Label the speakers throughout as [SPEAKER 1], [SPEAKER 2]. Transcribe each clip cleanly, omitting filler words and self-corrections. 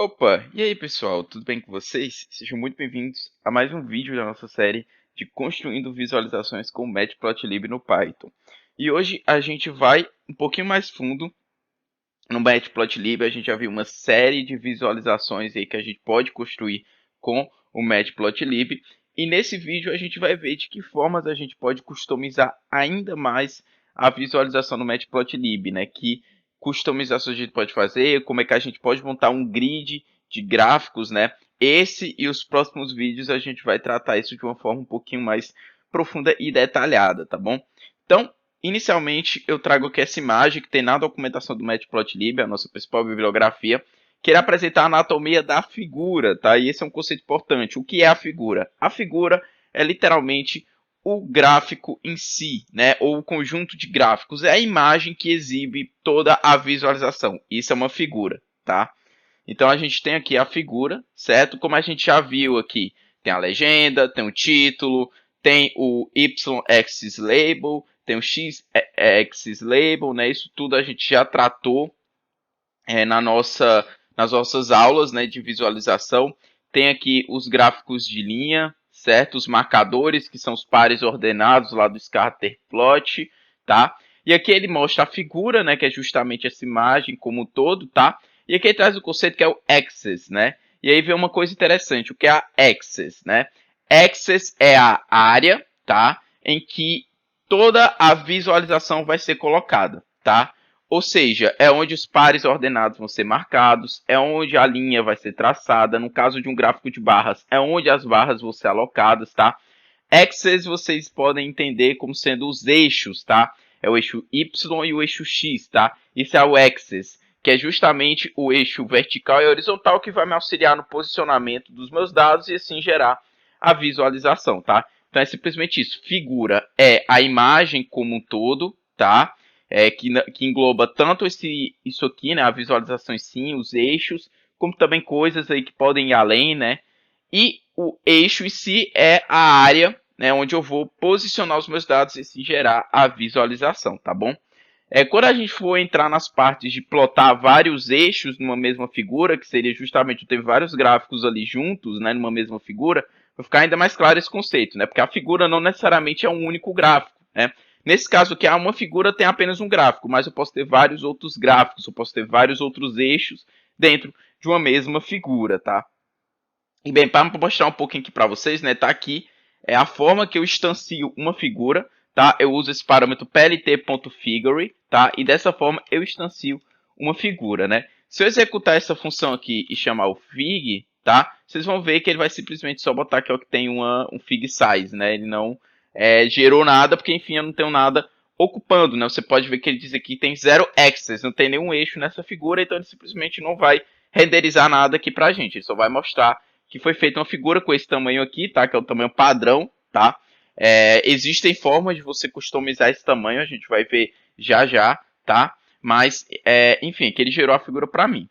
[SPEAKER 1] Opa, e aí pessoal, tudo bem com vocês? Sejam muito bem-vindos a mais um vídeo da nossa série de construindo visualizações com Matplotlib no Python. E hoje a gente vai um pouquinho mais fundo no Matplotlib. A gente já viu uma série de visualizações aí que a gente pode construir com o Matplotlib. E nesse vídeo a gente vai ver de que formas a gente pode customizar ainda mais a visualização no Matplotlib, né? Que customizações a gente pode fazer, como é que a gente pode montar um grid de gráficos, né? Esse e os próximos vídeos a gente vai tratar isso de uma forma um pouquinho mais profunda e detalhada, tá bom? Então, inicialmente eu trago aqui essa imagem que tem na documentação do Matplotlib, a nossa principal bibliografia, que irá apresentar a anatomia da figura, tá? E esse é um conceito importante. O que é a figura? A figura é literalmente o gráfico em si, né? Ou o conjunto de gráficos. É a imagem que exibe toda a visualização. Isso é uma figura, tá? Então a gente tem aqui a figura, certo? Como a gente já viu aqui, tem a legenda, tem o título, tem o Y-axis label, tem o X-axis label, né? Isso tudo a gente já tratou nas nossas aulas, né, de visualização. Tem aqui os gráficos de linha, certo? Os marcadores, que são os pares ordenados lá do scatterplot, tá? E aqui ele mostra a figura, né, que é justamente essa imagem como um todo, tá? E aqui ele traz o conceito que é o axis, né? E aí vem uma coisa interessante, o que é a axis, né? Axis é a área, tá? Em que toda a visualização vai ser colocada, tá? Ou seja, é onde os pares ordenados vão ser marcados, é onde a linha vai ser traçada. No caso de um gráfico de barras, é onde as barras vão ser alocadas, tá? Axes vocês podem entender como sendo os eixos, tá? É o eixo Y e o eixo X, tá? Isso é o axis, que é justamente o eixo vertical e horizontal que vai me auxiliar no posicionamento dos meus dados e assim gerar a visualização, tá? Então é simplesmente isso. Figura é a imagem como um todo, tá? Que engloba tanto isso aqui, né? A visualização em si, os eixos, como também coisas aí que podem ir além, né? E o eixo em si é a área, né, onde eu vou posicionar os meus dados e assim gerar a visualização, tá bom? Quando a gente for entrar nas partes de plotar vários eixos numa mesma figura, que seria justamente ter vários gráficos ali juntos, né, numa mesma figura, vai ficar ainda mais claro esse conceito, né? Porque a figura não necessariamente é um único gráfico, né? Nesse caso aqui, uma figura tem apenas um gráfico, mas eu posso ter vários outros gráficos, eu posso ter vários outros eixos dentro de uma mesma figura, tá? E bem, para mostrar um pouquinho aqui para vocês, né, tá aqui a forma que eu instancio uma figura, tá? Eu uso esse parâmetro plt.figure, tá? E dessa forma eu instancio uma figura, né? Se eu executar essa função aqui e chamar o fig, tá? Vocês vão ver que ele vai simplesmente só botar aqui ó, que tem um fig size, né? Ele não gerou nada, porque enfim eu não tenho nada ocupando, né? Você pode ver que ele diz aqui que tem 0 axis, não tem nenhum eixo nessa figura, então ele simplesmente não vai renderizar nada aqui pra gente, ele só vai mostrar que foi feita uma figura com esse tamanho aqui, tá? Que é o tamanho padrão, tá? Existem formas de você customizar esse tamanho, a gente vai ver já já, tá? Mas, enfim, que ele gerou a figura para mim.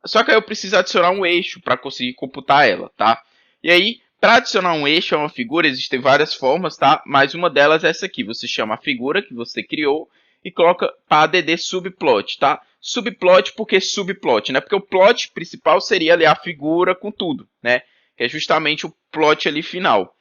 [SPEAKER 1] Só que aí eu preciso adicionar um eixo para conseguir computar ela, tá? E aí, para adicionar um eixo a uma figura, existem várias formas, tá? Mas uma delas é essa aqui. Você chama a figura que você criou e coloca para add subplot, tá? Subplot porque subplot, né? Porque o plot principal seria ali a figura com tudo, né? Que é justamente o plot ali final.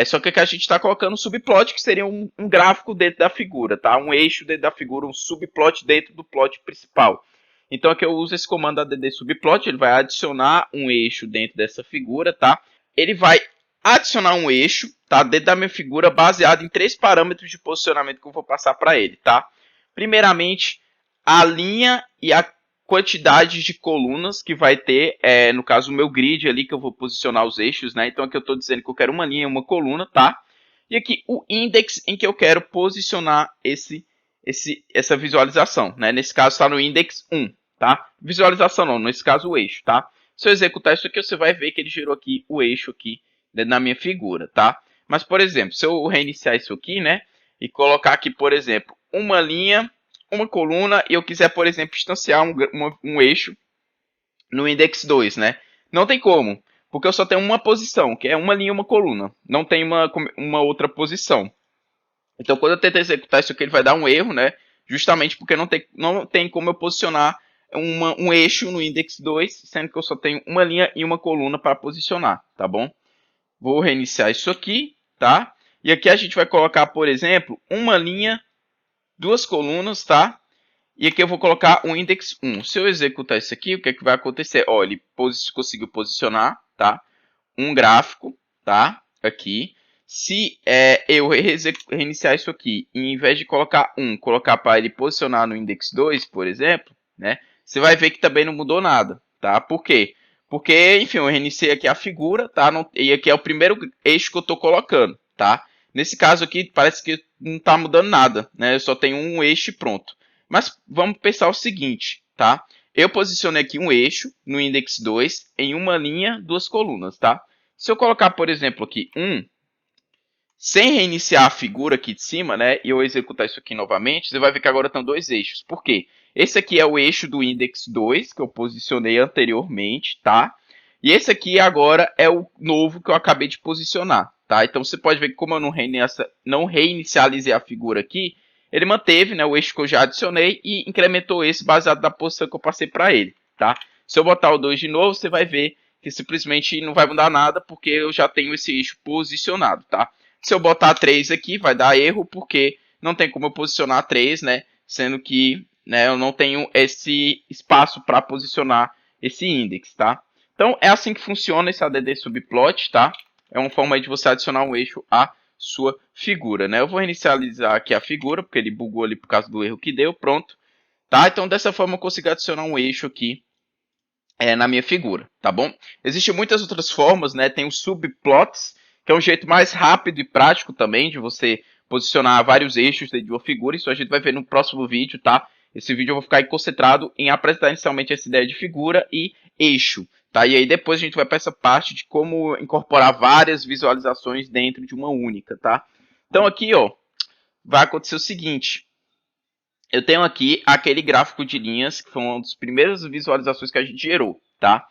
[SPEAKER 1] Só que aqui a gente está colocando um subplot, que seria um gráfico dentro da figura, tá? Um eixo dentro da figura, um subplot dentro do plot principal. Então aqui eu uso esse comando add subplot, ele vai adicionar um eixo dentro dessa figura, tá? Ele vai adicionar um eixo, tá? Dentro da minha figura, baseado em 3 parâmetros de posicionamento que eu vou passar para ele, tá? Primeiramente, a linha e a quantidade de colunas que vai ter, no caso o meu grid ali que eu vou posicionar os eixos, né? Então aqui eu estou dizendo que eu quero uma linha e uma coluna, tá? E aqui o index em que eu quero posicionar essa visualização, né? Nesse caso está no index 1, tá? Visualização não, nesse caso o eixo, tá? Se eu executar isso aqui, você vai ver que ele gerou aqui o eixo aqui na minha figura, tá? Mas, por exemplo, se eu reiniciar isso aqui, né? E colocar aqui, por exemplo, uma linha, uma coluna, e eu quiser, por exemplo, instanciar um eixo no index 2, né? Não tem como, porque eu só tenho uma posição, que é uma linha e uma coluna. Não tem uma outra posição. Então, quando eu tento executar isso aqui, ele vai dar um erro, né? Justamente porque não tem como eu posicionar um eixo no index 2, sendo que eu só tenho uma linha e uma coluna para posicionar, tá bom? Vou reiniciar isso aqui, tá? E aqui a gente vai colocar, por exemplo, uma linha, duas colunas, tá? E aqui eu vou colocar o index 1. Se eu executar isso aqui, o que é que vai acontecer? Ó, ele conseguiu posicionar, tá? Um gráfico, tá? Aqui. Se eu reiniciar isso aqui, e em vez de colocar 1, colocar para ele posicionar no index 2, por exemplo, né? Você vai ver que também não mudou nada, tá? Por quê? Porque, enfim, eu reiniciei aqui a figura, tá? E aqui é o primeiro eixo que eu estou colocando, tá? Nesse caso aqui, parece que não está mudando nada, né? Eu só tenho um eixo e pronto. Mas vamos pensar o seguinte, tá? Eu posicionei aqui um eixo no index 2 em uma linha, duas colunas, tá? Se eu colocar, por exemplo, aqui 1, sem reiniciar a figura aqui de cima, né? E eu executar isso aqui novamente, você vai ver que agora estão dois eixos. Por quê? Esse aqui é o eixo do index 2, que eu posicionei anteriormente, tá? E esse aqui agora é o novo que eu acabei de posicionar, tá? Então você pode ver que como eu não reinicializei a figura aqui, ele manteve, né, o eixo que eu já adicionei e incrementou esse baseado na posição que eu passei para ele, tá? Se eu botar o 2 de novo, você vai ver que simplesmente não vai mudar nada porque eu já tenho esse eixo posicionado, tá? Se eu botar 3 aqui, vai dar erro porque não tem como eu posicionar 3, né? Sendo que, né, eu não tenho esse espaço para posicionar esse index, tá? Então, é assim que funciona esse ADD subplot, tá? É uma forma de você adicionar um eixo à sua figura, né? Eu vou inicializar aqui a figura, porque ele bugou ali por causa do erro que deu, pronto. Tá? Então, dessa forma eu consigo adicionar um eixo aqui na minha figura, tá bom? Existem muitas outras formas, né? Tem os subplots, que é um jeito mais rápido e prático também de você posicionar vários eixos dentro de uma figura. Isso a gente vai ver no próximo vídeo, tá? Esse vídeo eu vou ficar concentrado em apresentar inicialmente essa ideia de figura e eixo, tá? E aí depois a gente vai para essa parte de como incorporar várias visualizações dentro de uma única, tá? Então aqui, ó, vai acontecer o seguinte. Eu tenho aqui aquele gráfico de linhas, que foi uma das primeiras visualizações que a gente gerou, tá?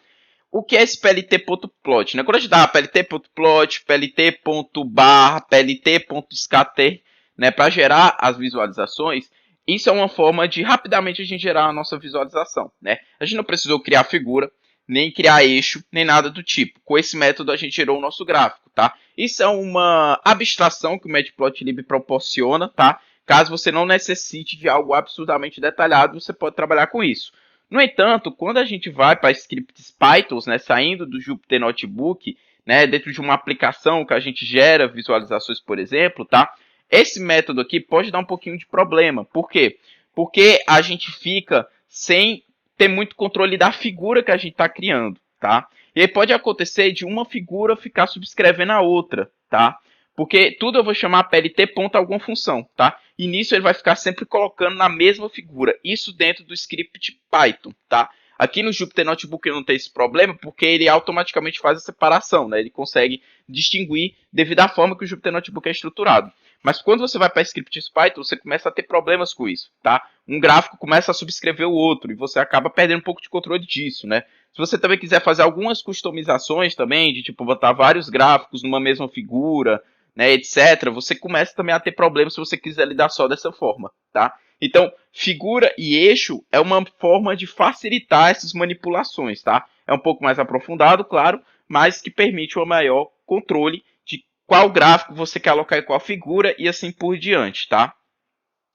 [SPEAKER 1] O que é esse plt.plot? Né? Quando a gente dá plt.plot, plt.bar, plt.scatter, né, para gerar as visualizações, isso é uma forma de rapidamente a gente gerar a nossa visualização, né? A gente não precisou criar figura, nem criar eixo, nem nada do tipo. Com esse método a gente gerou o nosso gráfico, tá? Isso é uma abstração que o Matplotlib proporciona, tá? Caso você não necessite de algo absurdamente detalhado, você pode trabalhar com isso. No entanto, quando a gente vai para scripts Python, né, saindo do Jupyter Notebook, né, dentro de uma aplicação que a gente gera visualizações, por exemplo, tá? Esse método aqui pode dar um pouquinho de problema. Por quê? Porque a gente fica sem ter muito controle da figura que a gente está criando, tá? E aí pode acontecer de uma figura ficar subscrevendo a outra, tá? Porque tudo eu vou chamar plt ponto alguma função, tá? E nisso ele vai ficar sempre colocando na mesma figura. Isso dentro do script Python, tá? Aqui no Jupyter Notebook não tem esse problema, porque ele automaticamente faz a separação, né? Ele consegue distinguir devido à forma que o Jupyter Notebook é estruturado. Mas quando você vai para scripts Python, você começa a ter problemas com isso, tá? Um gráfico começa a subscrever o outro e você acaba perdendo um pouco de controle disso, né? Se você também quiser fazer algumas customizações também, de tipo botar vários gráficos numa mesma figura, né, etc., você começa também a ter problemas se você quiser lidar só dessa forma, tá? Então, figura e eixo é uma forma de facilitar essas manipulações, tá? É um pouco mais aprofundado, claro, mas que permite um maior controle de qual gráfico você quer alocar em qual figura e assim por diante, tá?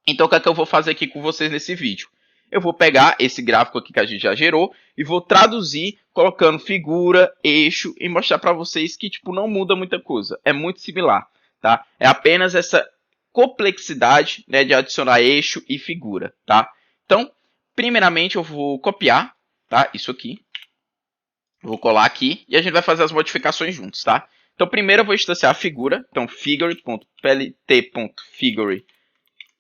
[SPEAKER 1] Então, o que é que eu vou fazer aqui com vocês nesse vídeo? Eu vou pegar esse gráfico aqui que a gente já gerou e vou traduzir colocando figura, eixo e mostrar para vocês que tipo não muda muita coisa, é muito similar, tá? É apenas essa complexidade, né, de adicionar eixo e figura, tá? Então, primeiramente eu vou copiar, tá? Isso aqui. Vou colar aqui e a gente vai fazer as modificações juntos, tá? Então, primeiro eu vou instanciar a figura, então figure.plt.figure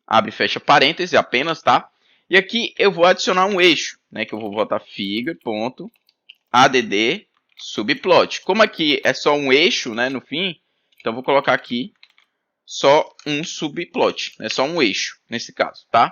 [SPEAKER 1] abre e fecha parênteses apenas, tá? E aqui eu vou adicionar um eixo, né? Que eu vou botar figure.add subplot. Como aqui é só um eixo, né? No fim, então eu vou colocar aqui só um subplot, né? Só um eixo, nesse caso, tá?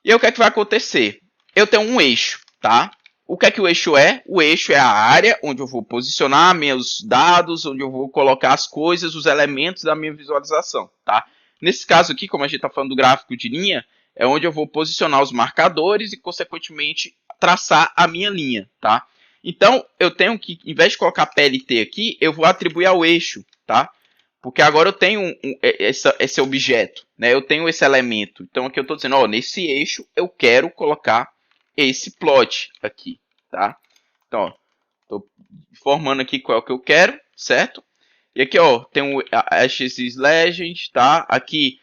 [SPEAKER 1] E aí o que é que vai acontecer? Eu tenho um eixo, tá? O que é que o eixo é? O eixo é a área onde eu vou posicionar meus dados, onde eu vou colocar as coisas, os elementos da minha visualização, tá? Nesse caso aqui, como a gente está falando do gráfico de linha, É onde eu vou posicionar os marcadores e, consequentemente, traçar a minha linha, tá? Então, eu tenho que, em vez de colocar PLT aqui, eu vou atribuir ao eixo, tá? Porque agora eu tenho esse objeto, né? Eu tenho esse elemento. Então, aqui eu estou dizendo, ó, nesse eixo eu quero colocar esse plot aqui, tá? Então, ó, estou formando aqui qual é o que eu quero, certo? E aqui, ó, tem a XS Legend, tá? Aqui,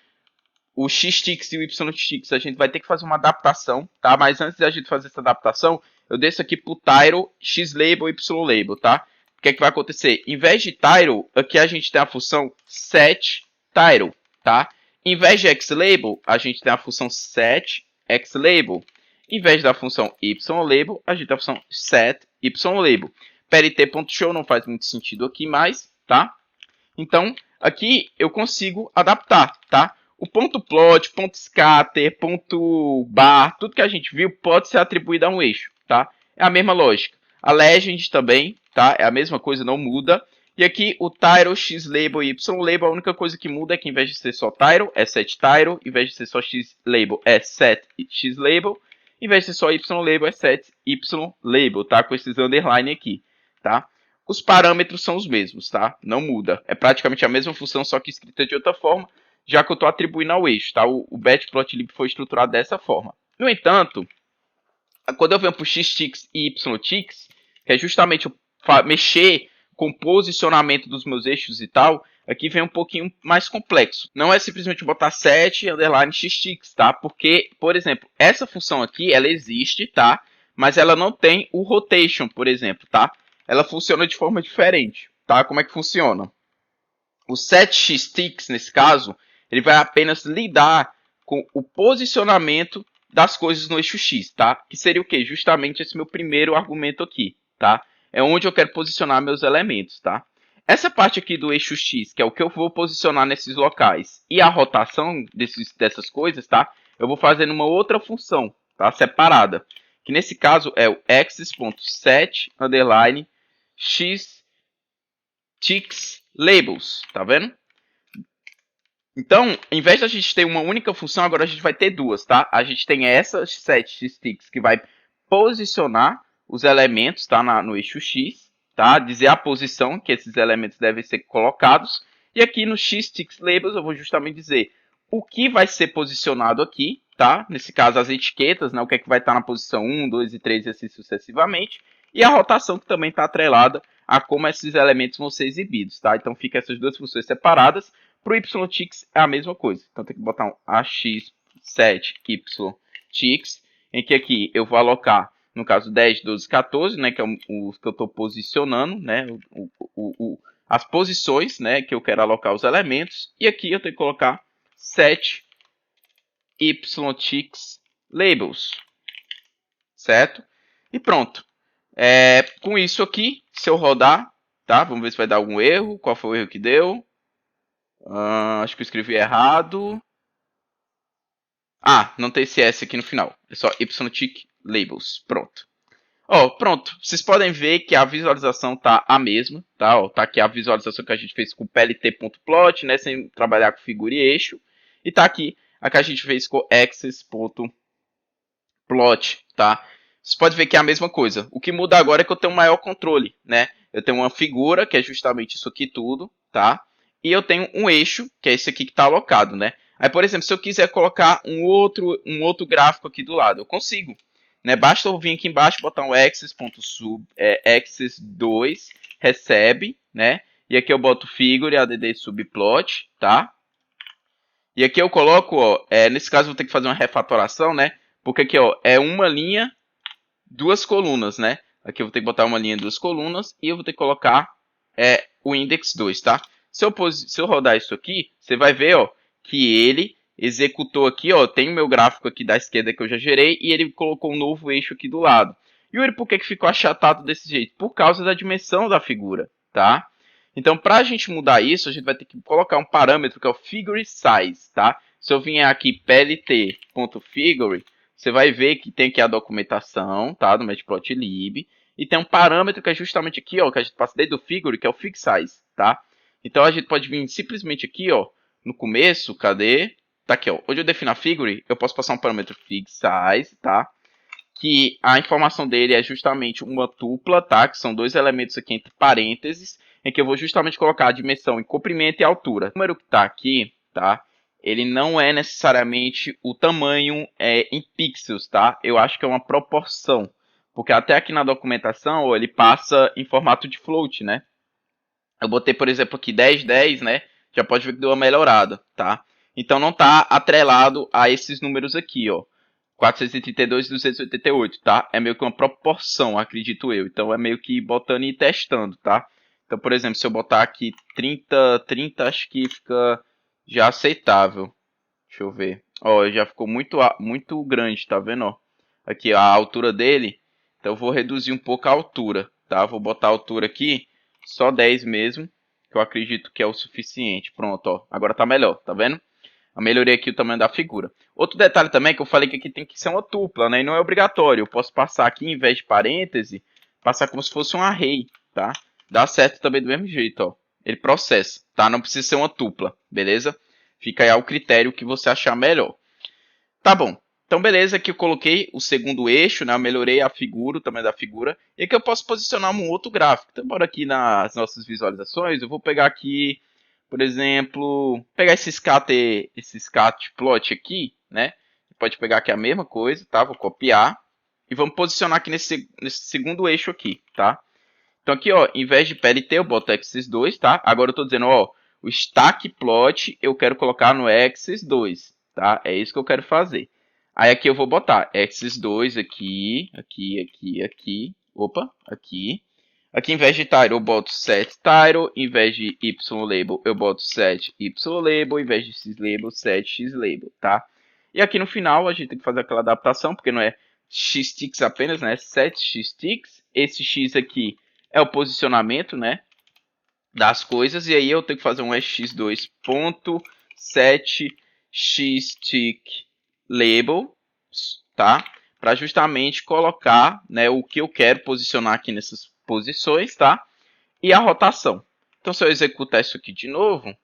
[SPEAKER 1] o X-Tix e o Y-Tix, a gente vai ter que fazer uma adaptação, tá? Mas antes da gente fazer essa adaptação, eu desço aqui pro Title, X-Label, Y-Label, tá? O que é que vai acontecer? Em vez de Title, aqui a gente tem a função setTitle, tá? Em vez de X-Label, a gente tem a função setXLabel. Em vez da função YLabel, a gente tem a função setYLabel. PLT.show não faz muito sentido aqui mais, tá? Então, aqui eu consigo adaptar, tá? O ponto plot, ponto scatter, ponto bar, tudo que a gente viu pode ser atribuído a um eixo, tá? É a mesma lógica. A legend também, tá? É a mesma coisa, não muda. E aqui o title, xlabel e ylabel, a única coisa que muda é que em vez de ser só title, é setTitle. Em vez de ser só xlabel, é setXlabel. Em vez de ser só ylabel, é setYlabel, tá? Com esses underline aqui, tá? Os parâmetros são os mesmos, tá? Não muda. É praticamente a mesma função, só que escrita de outra forma, já que eu estou atribuindo ao eixo, tá? O batplotlib foi estruturado dessa forma. No entanto, quando eu venho para o xtix e ytix, que é justamente mexer com o posicionamento dos meus eixos e tal, aqui vem um pouquinho mais complexo. Não é simplesmente botar set underline xtix, tá? Porque, por exemplo, essa função aqui, ela existe, tá? Mas ela não tem o rotation, por exemplo, tá? Ela funciona de forma diferente, tá? Como é que funciona? O setXtix, nesse caso, ele vai apenas lidar com o posicionamento das coisas no eixo X, tá? Que seria o quê? Justamente esse meu primeiro argumento aqui, tá? É onde eu quero posicionar meus elementos, tá? Essa parte aqui do eixo X, que é o que eu vou posicionar nesses locais, e a rotação dessas coisas, tá? Eu vou fazer numa outra função, tá? Separada. Que nesse caso é o axis.set underline x tix labels, tá vendo? Então, em vez de a gente ter uma única função, agora a gente vai ter duas, tá? A gente tem essa setXtix que vai posicionar os elementos, tá? No eixo X, tá? Dizer a posição que esses elementos devem ser colocados. E aqui no xtixlabels eu vou justamente dizer o que vai ser posicionado aqui, tá? Nesse caso, as etiquetas, né? O que é que vai estar na posição 1, 2 e 3 e assim sucessivamente. E a rotação que também está atrelada a como esses elementos vão ser exibidos, tá? Então, fica essas duas funções separadas. Para o YTix é a mesma coisa. Então, tem que botar um AX7YTix, em que aqui eu vou alocar, no caso, 10, 12, 14, né? Que é o que eu estou posicionando, né? As posições, né? Que eu quero alocar os elementos. E aqui eu tenho que colocar 7 YTix labels, certo? E pronto. Com isso aqui, se eu rodar, tá? Vamos ver se vai dar algum erro. Qual foi o erro que deu? Acho que eu escrevi errado. Não tem esse S aqui no final. É só YTix labels. Pronto. Pronto. Vocês podem ver que a visualização tá a mesma, tá? Tá aqui a visualização que a gente fez com plt.plot, né? Sem trabalhar com figura e eixo. E tá aqui a que a gente fez com axis.plot, tá? Você pode ver que é a mesma coisa. O que muda agora é que eu tenho um maior controle, né? Eu tenho uma figura, que é justamente isso aqui tudo, tá? E eu tenho um eixo, que é esse aqui que está alocado, né? Aí, por exemplo, se eu quiser colocar um outro gráfico aqui do lado, eu consigo. Né? Basta eu vir aqui embaixo, botar um axis.sub, axis2, recebe, né? E aqui eu boto figure, add subplot, tá? E aqui eu coloco, ó, nesse caso eu vou ter que fazer uma refatoração, né? Porque aqui, ó, é uma linha, duas colunas, né? Aqui eu vou ter que botar uma linha, duas colunas, e eu vou ter que colocar o index 2, tá? Se eu rodar isso aqui, você vai ver, ó, que ele executou aqui, ó, tem o meu gráfico aqui da esquerda que eu já gerei, e ele colocou um novo eixo aqui do lado. E por que ficou achatado desse jeito? Por causa da dimensão da figura, tá? Então, para a gente mudar isso, a gente vai ter que colocar um parâmetro que é o figure size, tá? Se eu vier aqui plt.figure, você vai ver que tem aqui a documentação, tá? Do matplotlib. E tem um parâmetro que é justamente aqui, ó, que a gente passa desde o figure, que é o fig size, tá? Então a gente pode vir simplesmente aqui, ó, no começo, cadê? tá aqui, ó. Onde eu defino a figure, eu posso passar um parâmetro figSize, tá? Que a informação dele é justamente uma tupla, tá? Que são dois elementos aqui entre parênteses, em que eu vou justamente colocar a dimensão em comprimento e altura. O número que tá aqui, tá? Ele não é necessariamente o tamanho em pixels, tá? Eu acho que é uma proporção. Porque até aqui na documentação, ó, ele passa em formato de float, né? Eu botei, por exemplo, aqui 10, 10, né? Já pode ver que deu uma melhorada, tá? Então não está atrelado a esses números aqui, ó. 432 e 288, tá? É meio que uma proporção, acredito eu. Então é meio que botando e testando, tá? Então, por exemplo, se eu botar aqui 30, 30, acho que fica já aceitável. Deixa eu ver. Ó, já ficou muito grande, tá vendo, ó? Aqui, a altura dele. Então eu vou reduzir um pouco a altura, tá? Vou botar a altura aqui, só 10 mesmo, que eu acredito que é o suficiente. Pronto, ó. Agora tá melhor, tá vendo? Eu melhorei aqui o tamanho da figura. Outro detalhe também é que eu falei que aqui tem que ser uma tupla, né? E não é obrigatório. Eu posso passar aqui, em vez de parêntese, passar como se fosse um array, tá? Dá certo também do mesmo jeito, ó. Ele processa, tá? Não precisa ser uma tupla, beleza? Fica aí ao critério que você achar melhor. Tá bom. Então, beleza, aqui eu coloquei o segundo eixo, né? Eu melhorei a figura, o tamanho da figura. E aqui eu posso posicionar um outro gráfico. Então, bora aqui nas nossas visualizações. Eu vou pegar aqui, por exemplo, pegar esse scat plot aqui, né? Pode pegar aqui a mesma coisa, tá? Vou copiar. E vamos posicionar aqui nesse segundo eixo aqui, tá? Então aqui, ó, em vez de PLT, eu boto axis 2, tá? Agora eu tô dizendo, ó, o stack plot eu quero colocar no axis 2, tá? É isso que eu quero fazer. Aí aqui eu vou botar axis 2 aqui, aqui. Opa, aqui. Aqui em vez de title eu boto set title, em vez de y label eu boto set y label, em vez de x label, set x label, tá? E aqui no final a gente tem que fazer aquela adaptação, porque não é xticks apenas, né? Set xticks. Esse x aqui é o posicionamento, né, das coisas, e aí eu tenho que fazer um x2.setXtickLabel, tá, para justamente colocar, né, o que eu quero posicionar aqui nessas posições, tá, e a rotação. Então, se eu executar isso aqui de novo,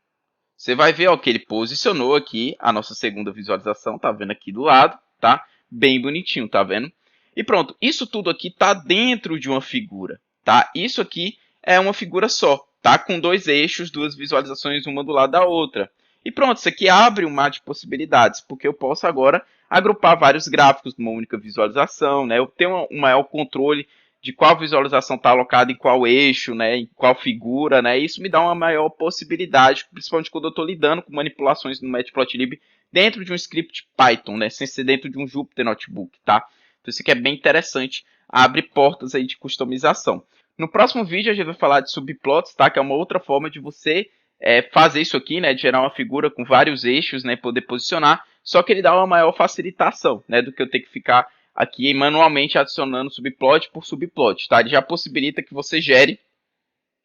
[SPEAKER 1] você vai ver, ó, que ele posicionou aqui a nossa segunda visualização, tá vendo aqui do lado, tá, bem bonitinho, tá vendo? E pronto, isso tudo aqui tá dentro de uma figura, tá? Isso aqui é uma figura só, tá? Com dois eixos, duas visualizações, uma do lado da outra. E pronto, isso aqui abre um mar de possibilidades, porque eu posso agora agrupar vários gráficos numa única visualização, né? Eu tenho um maior controle de qual visualização está alocada em qual eixo, né? Em qual figura, né? Isso me dá uma maior possibilidade, principalmente quando eu estou lidando com manipulações no Matplotlib dentro de um script Python, né? Sem ser dentro de um Jupyter Notebook, tá? Então isso aqui é bem interessante, abre portas aí de customização. No próximo vídeo a gente vai falar de subplots, tá? Que é uma outra forma de você fazer isso aqui, né? De gerar uma figura com vários eixos, né? Poder posicionar, só que ele dá uma maior facilitação, né? Do que eu ter que ficar aqui manualmente adicionando subplot por subplot, tá? Ele já possibilita que você gere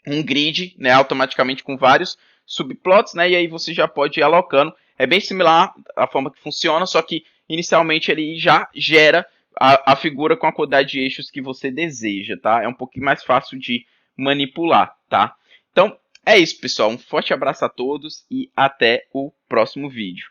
[SPEAKER 1] um grid, né? Automaticamente com vários subplots, né? E aí você já pode ir alocando. É bem similar à forma que funciona, só que inicialmente ele já gera a figura com a quantidade de eixos que você deseja, tá? É um pouquinho mais fácil de manipular, tá? Então, é isso, pessoal. Um forte abraço a todos e até o próximo vídeo.